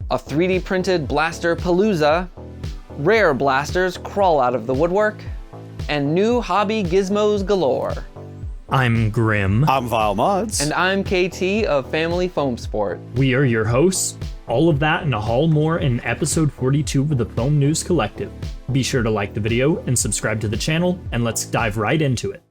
a 3D printed blaster palooza, rare blasters crawl out of the woodwork, and new hobby gizmos galore. I'm Grim. I'm Vile Mods. And I'm KT of Family Foam Sport. We are your hosts. All of that and a haul more in episode 42 of the Foam News Collective. Be sure to like the video and subscribe to the channel, and let's dive right into it.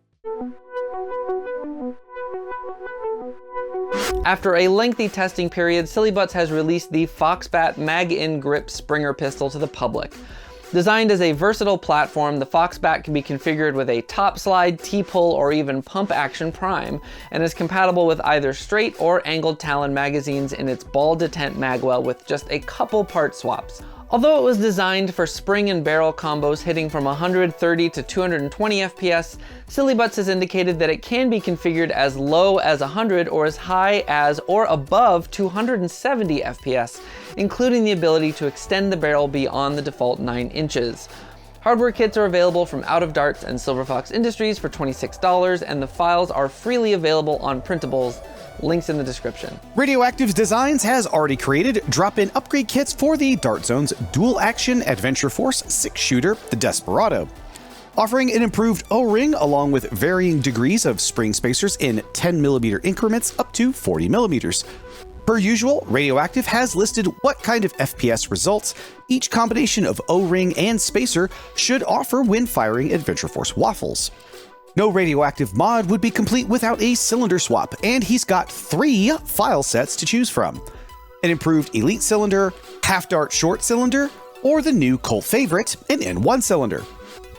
After a lengthy testing period, Sillybutts has released the Foxbat mag-in grip Springer pistol to the public. Designed as a versatile platform, the Foxbat can be configured with a top slide, T-pull, or even pump action prime, and is compatible with either straight or angled Talon magazines in its ball detent magwell with just a couple part swaps. Although it was designed for spring and barrel combos hitting from 130 to 220 FPS, Sillybutts has indicated that it can be configured as low as 100 or as high as or above 270 FPS, including the ability to extend the barrel beyond the default 9 inches. Hardware kits are available from Out of Darts and Silver Fox Industries for $26, and the files are freely available on printables. Links in the description. Radioactive's Designs has already created drop-in upgrade kits for the Dart Zone's dual-action Adventure Force 6-shooter, the Desperado. Offering an improved O-ring along with varying degrees of spring spacers in 10mm increments up to 40mm. Per usual, Radioactive has listed what kind of FPS results each combination of O-ring and spacer should offer when firing Adventure Force waffles. No Radioactive mod would be complete without a cylinder swap, and he's got 3 file sets to choose from. An improved Elite cylinder, Half Dart short cylinder, or the new cult favorite, an N1 cylinder.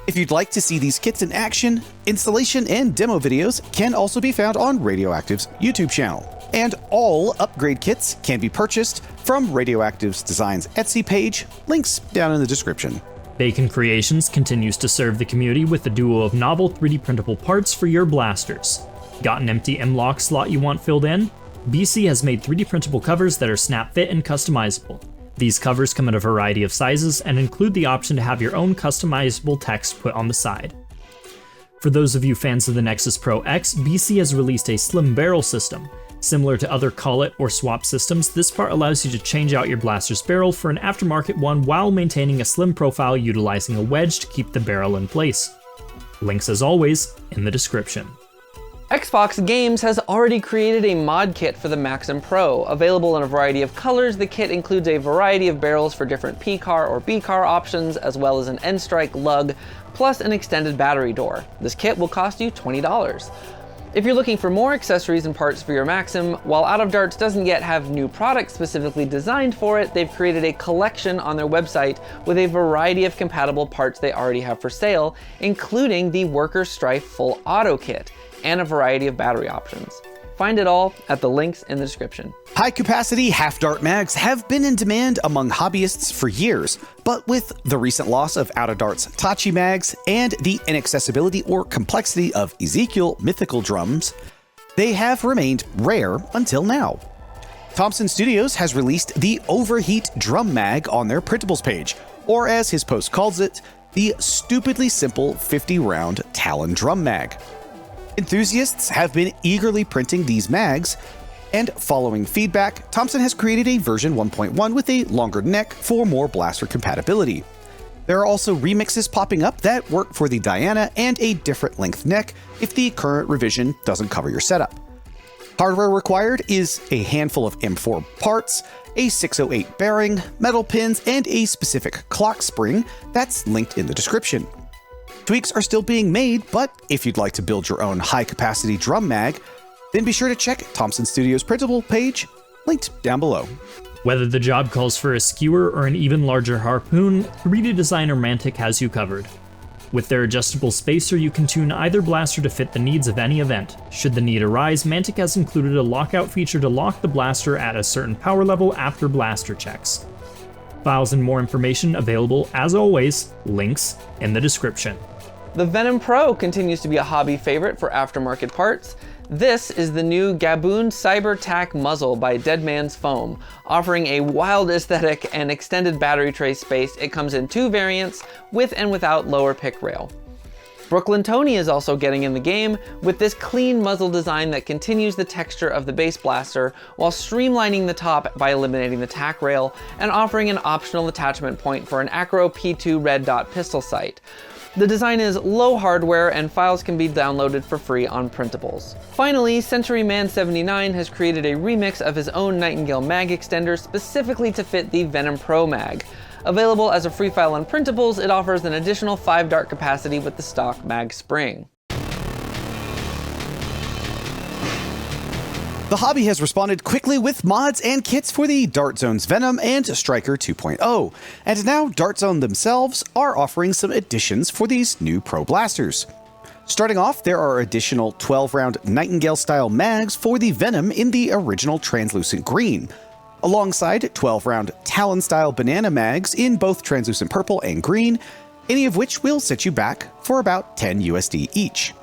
If you'd like to see these kits in action, installation and demo videos can also be found on Radioactive's YouTube channel. And all upgrade kits can be purchased from Radioactive's Designs Etsy page, links down in the description. Bacon Creations continues to serve the community with a duo of novel 3D printable parts for your blasters. Got an empty M-lock slot you want filled in? BC has made 3D printable covers that are snap fit and customizable. These covers come in a variety of sizes and include the option to have your own customizable text put on the side. For those of you fans of the Nexus Pro X, BC has released a slim barrel system. Similar to other call-it or swap systems, this part allows you to change out your blaster's barrel for an aftermarket one while maintaining a slim profile utilizing a wedge to keep the barrel in place. Links as always in the description. Xbox Games has already created a mod kit for the Maxim Pro. Available in a variety of colors, the kit includes a variety of barrels for different P-car or B-car options, as well as an N-Strike lug, plus an extended battery door. This kit will cost you $20. If you're looking for more accessories and parts for your Maxim, while Out of Darts doesn't yet have new products specifically designed for it, they've created a collection on their website with a variety of compatible parts they already have for sale, including the Worker Strife Full Auto Kit, and a variety of battery options. Find it all at the links in the description. High-capacity half-dart mags have been in demand among hobbyists for years, but with the recent loss of Out of Dart's Tachi mags and the inaccessibility or complexity of Ezekiel mythical drums, they have remained rare until now. Thompson Studios has released the Overheat Drum Mag on their printables page, or as his post calls it, the stupidly simple 50-round Talon Drum Mag. Enthusiasts have been eagerly printing these mags, and following feedback, Thompson has created a version 1.1 with a longer neck for more blaster compatibility. There are also remixes popping up that work for the Diana and a different length neck if the current revision doesn't cover your setup. Hardware required is a handful of M4 parts, a 608 bearing, metal pins, and a specific clock spring that's linked in the description. Tweaks are still being made, but if you'd like to build your own high-capacity drum mag, then be sure to check Thompson Studios' printable page, linked down below. Whether the job calls for a skewer or an even larger harpoon, 3D designer Mantic has you covered. With their adjustable spacer, you can tune either blaster to fit the needs of any event. Should the need arise, Mantic has included a lockout feature to lock the blaster at a certain power level after blaster checks. Files and more information available, as always, links in the description. The Venom Pro continues to be a hobby favorite for aftermarket parts. This is the new Gaboon Cyber Tac muzzle by Dead Man's Foam. Offering a wild aesthetic and extended battery tray space, it comes in 2 variants, with and without lower pick rail. Brooklyn Tony is also getting in the game with this clean muzzle design that continues the texture of the base blaster while streamlining the top by eliminating the tack rail and offering an optional attachment point for an Acro P2 red dot pistol sight. The design is low hardware and files can be downloaded for free on printables. Finally, CenturyMan79 has created a remix of his own Nightingale mag extender specifically to fit the Venom Pro mag. Available as a free file on printables, it offers an additional 5 dart capacity with the stock mag spring. The hobby has responded quickly with mods and kits for the Dart Zone's Venom and Stryker 2.0, and now Dart Zone themselves are offering some additions for these new Pro blasters. Starting off, there are additional 12-round Nightingale-style mags for the Venom in the original translucent green, alongside 12-round Talon-style banana mags in both translucent purple and green, any of which will set you back for about 10 USD each.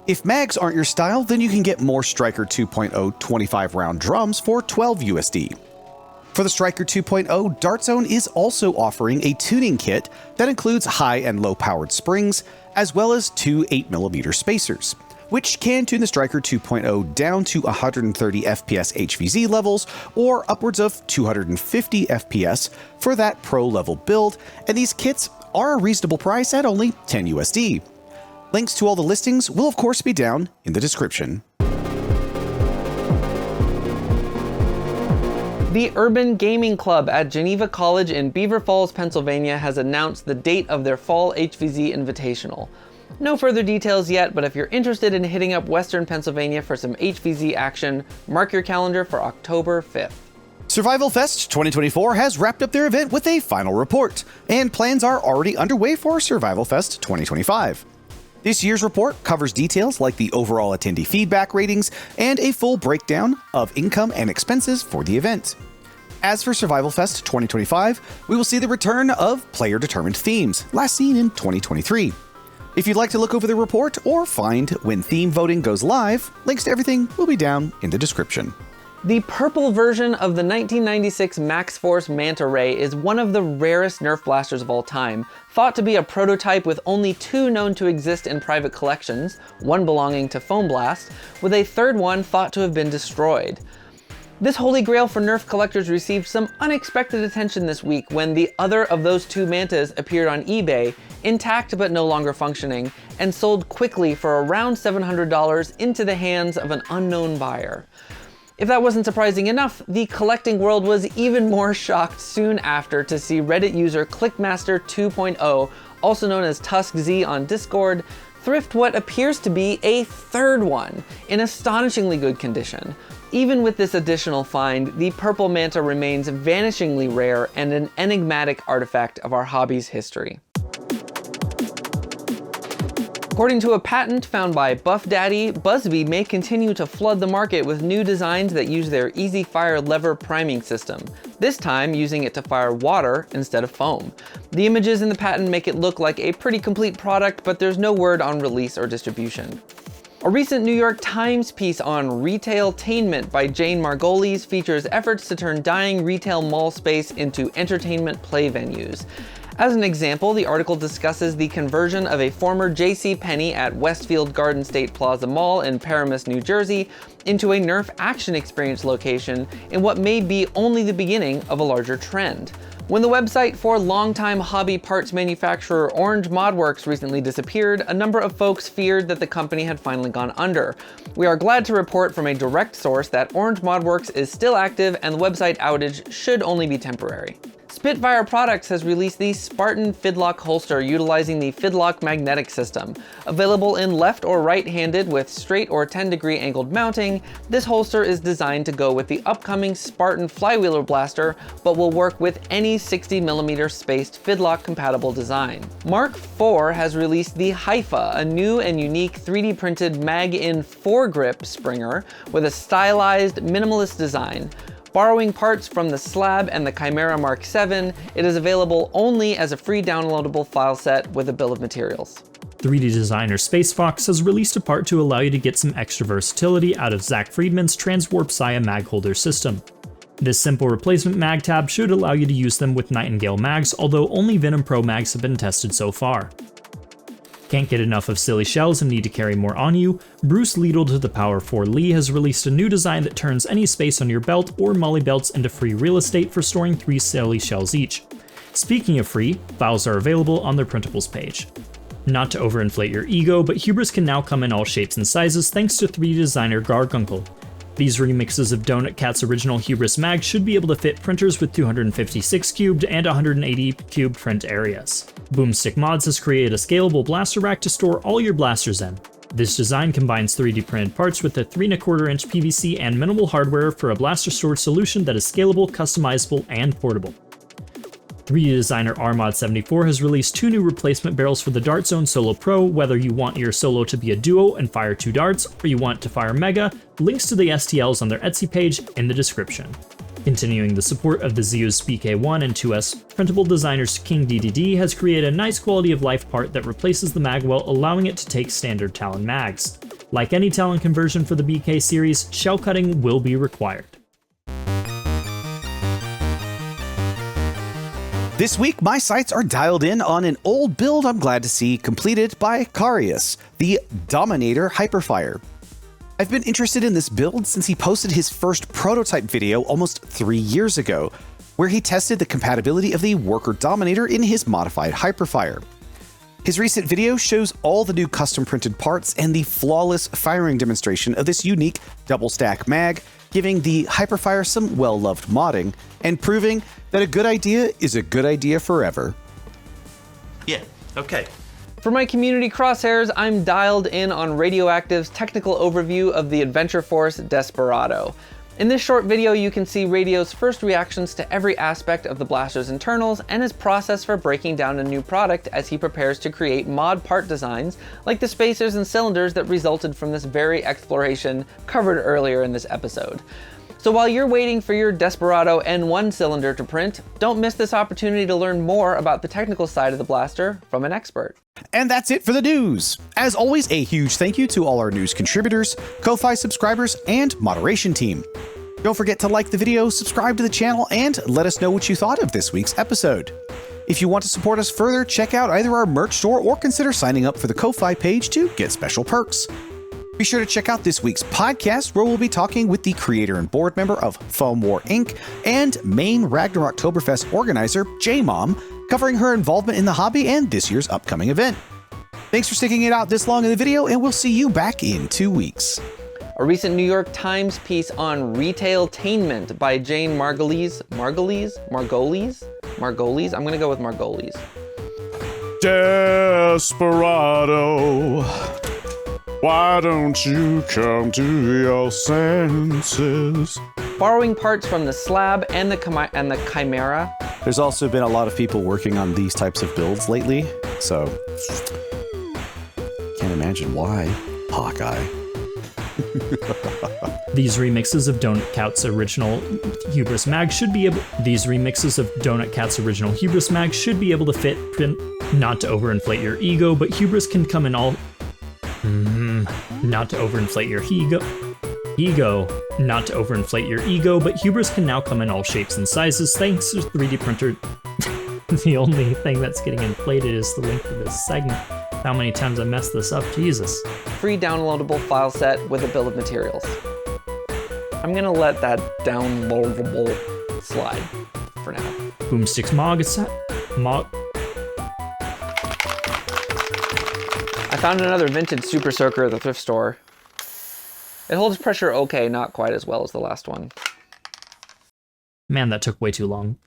If mags aren't your style, then you can get more Stryker 2.0 25-round drums for 12 USD. For the Stryker 2.0, Dart Zone is also offering a tuning kit that includes high and low-powered springs, as well as 2 8mm spacers, which can tune the Stryker 2.0 down to 130 FPS HVZ levels or upwards of 250 FPS for that pro-level build, and these kits are a reasonable price at only 10 USD. Links to all the listings will of course be down in the description. The Urban Gaming Club at Geneva College in Beaver Falls, Pennsylvania has announced the date of their Fall HVZ Invitational. No further details yet, but if you're interested in hitting up Western Pennsylvania for some HVZ action, mark your calendar for October 5th. Survival Fest 2024 has wrapped up their event with a final report, and plans are already underway for Survival Fest 2025. This year's report covers details like the overall attendee feedback ratings and a full breakdown of income and expenses for the event. As for Survival Fest 2025, we will see the return of player-determined themes, last seen in 2023. If you'd like to look over the report or find when theme voting goes live, links to everything will be down in the description. The purple version of the 1996 Max Force Manta Ray is one of the rarest Nerf blasters of all time, thought to be a prototype with only 2 known to exist in private collections, one belonging to Foam Blast, with a third one thought to have been destroyed. This holy grail for Nerf collectors received some unexpected attention this week when the other of those 2 mantas appeared on eBay, intact but no longer functioning, and sold quickly for around $700 into the hands of an unknown buyer. If that wasn't surprising enough, the collecting world was even more shocked soon after to see Reddit user Clickmaster 2.0, also known as TuskZ on Discord, thrift what appears to be a third one in astonishingly good condition. Even with this additional find, the purple manta remains vanishingly rare and an enigmatic artifact of our hobby's history. According to a patent found by Buff Daddy, Buzzbee may continue to flood the market with new designs that use their Easy Fire lever priming system, this time using it to fire water instead of foam. The images in the patent make it look like a pretty complete product, but there's no word on release or distribution. A recent New York Times piece on retailtainment by Jane Margolis features efforts to turn dying retail mall space into entertainment play venues. As an example, the article discusses the conversion of a former JCPenney at Westfield Garden State Plaza Mall in Paramus, New Jersey, into a Nerf action experience location in what may be only the beginning of a larger trend. When the website for longtime hobby parts manufacturer Orange Modworks recently disappeared, a number of folks feared that the company had finally gone under. We are glad to report from a direct source that Orange Modworks is still active and the website outage should only be temporary. Spitfire Products has released the Spartan Fidlock holster utilizing the Fidlock magnetic system. Available in left or right-handed with straight or 10-degree angled mounting, this holster is designed to go with the upcoming Spartan Flywheeler blaster, but will work with any 60mm spaced Fidlock compatible design. Mark IV has released the Haifa, a new and unique 3D printed mag-in foregrip springer with a stylized minimalist design. Borrowing parts from the Slab and the Chimera Mark VII, it is available only as a free downloadable file set with a bill of materials. 3D designer SpaceFox has released a part to allow you to get some extra versatility out of Zach Friedman's Transwarp Saya mag holder system. This simple replacement mag tab should allow you to use them with Nightingale mags, although only Venom Pro mags have been tested so far. Can't get enough of silly shells and need to carry more on you? Bruce Liedl to the Power 4 Lee has released a new design that turns any space on your belt or molly belts into free real estate for storing 3 silly shells each. Speaking of free, files are available on their printables page. Not to overinflate your ego, but hubris can now come in all shapes and sizes thanks to 3D designer Gargunkel. These remixes of Donut Cat's original Hubris mag should be able to fit printers with 256 cubed and 180 cubed print areas. Boomstick Mods has created a scalable blaster rack to store all your blasters in. This design combines 3D printed parts with a 3 1/4 inch PVC and minimal hardware for a blaster storage solution that is scalable, customizable, and portable. 3D designer Rmod74 has released 2 new replacement barrels for the Dart Zone Solo Pro. Whether you want your solo to be a duo and fire 2 darts, or you want to fire mega, links to the STLs on their Etsy page in the description. Continuing the support of the Zeus BK1 and 2S, printable designers King DDD has created a nice quality of life part that replaces the mag well, allowing it to take standard Talon mags. Like any Talon conversion for the BK series, shell cutting will be required. This week, my sights are dialed in on an old build I'm glad to see completed by Carius, the Dominator Hyperfire. I've been interested in this build since he posted his first prototype video almost 3 years ago, where he tested the compatibility of the Worker Dominator in his modified Hyperfire. His recent video shows all the new custom printed parts and the flawless firing demonstration of this unique double stack mag, giving the Hyperfire some well-loved modding, and proving that a good idea is a good idea forever. Yeah, okay. For my community crosshairs, I'm dialed in on Radioactive's technical overview of the Adventure Force Desperado. In this short video, you can see Radio's first reactions to every aspect of the blaster's internals and his process for breaking down a new product as he prepares to create mod part designs like the spacers and cylinders that resulted from this very exploration covered earlier in this episode. So while you're waiting for your Desperado N1 cylinder to print, don't miss this opportunity to learn more about the technical side of the blaster from an expert. And that's it for the news. As always, a huge thank you to all our news contributors, Ko-Fi subscribers, and moderation team. Don't forget to like the video, subscribe to the channel, and let us know what you thought of this week's episode. If you want to support us further, check out either our merch store or consider signing up for the Ko-Fi page to get special perks. Be sure to check out this week's podcast, where we'll be talking with the creator and board member of Foam War Inc. and main Ragnarok Oktoberfest organizer, J-Mom, covering her involvement in the hobby and this year's upcoming event. Thanks for sticking it out this long in the video, and we'll see you back in 2 weeks. A recent New York Times piece on retailtainment by Jane Margolis? I'm gonna go with Margolis. Desperado, why don't you come to your senses? Borrowing parts from the slab and the chimera. There's also been a lot of people working on these types of builds lately, so can't imagine why. Hawkeye. These remixes of Donut Cat's original Hubris mag should be able to fit print. Not to overinflate your ego, but hubris can come in all. Not to overinflate your Not to overinflate your ego, but hubris can now come in all shapes and sizes thanks to 3D printer. The only thing that's getting inflated is the length of this segment. How many times I messed this up, Jesus. Free downloadable file set with a bill of materials. I'm gonna let that downloadable slide for now. Boomstick's Mog. I found another vintage Super Soaker at the thrift store. It holds pressure okay, not quite as well as the last one. Man, that took way too long.